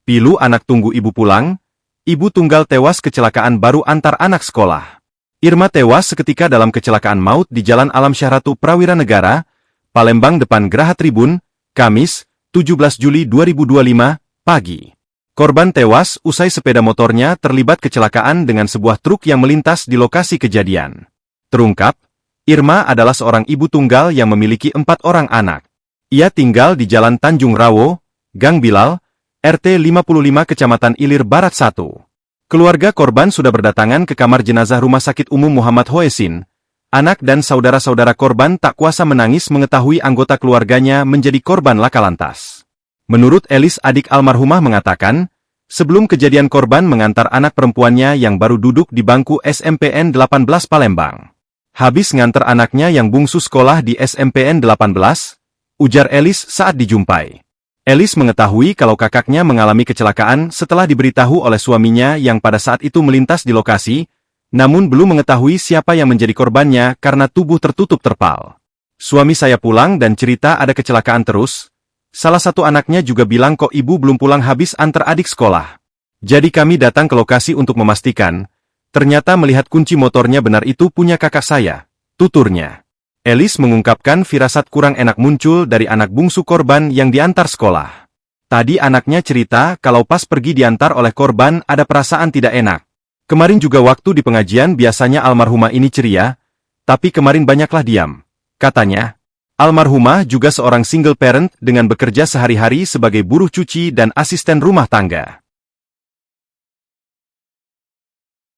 Pilu anak tunggu ibu pulang, ibu tunggal tewas kecelakaan baru antar anak sekolah. Irma tewas seketika dalam kecelakaan maut di Jalan Alam Syahratu Prawira Negara, Palembang depan Geraha Tribun, Kamis, 17 Juli 2025, pagi. Korban tewas usai sepeda motornya terlibat kecelakaan dengan sebuah truk yang melintas di lokasi kejadian. Terungkap, Irma adalah seorang ibu tunggal yang memiliki 4 orang anak. Ia tinggal di Jalan Tanjung Rawo, Gang Bilal, RT 55 Kecamatan Ilir Barat 1. Keluarga korban sudah berdatangan ke kamar jenazah Rumah Sakit Umum Muhammad Hoesin. Anak dan saudara-saudara korban tak kuasa menangis mengetahui anggota keluarganya menjadi korban laka lantas. Menurut Elis, adik almarhumah mengatakan, sebelum kejadian korban mengantar anak perempuannya yang baru duduk di bangku SMPN 18 Palembang. Habis ngantar anaknya yang bungsu sekolah di SMPN 18, ujar Elis saat dijumpai. Elis mengetahui kalau kakaknya mengalami kecelakaan setelah diberitahu oleh suaminya yang pada saat itu melintas di lokasi, namun belum mengetahui siapa yang menjadi korbannya karena tubuh tertutup terpal. Suami saya pulang dan cerita ada kecelakaan terus. Salah satu anaknya juga bilang kok ibu belum pulang habis antar adik sekolah. Jadi kami datang ke lokasi untuk memastikan, ternyata melihat kunci motornya benar itu punya kakak saya, tuturnya. Elis mengungkapkan firasat kurang enak muncul dari anak bungsu korban yang diantar sekolah. Tadi anaknya cerita kalau pas pergi diantar oleh korban ada perasaan tidak enak. Kemarin juga waktu di pengajian biasanya almarhumah ini ceria, tapi kemarin banyaklah diam. Katanya, almarhumah juga seorang single parent dengan bekerja sehari-hari sebagai buruh cuci dan asisten rumah tangga.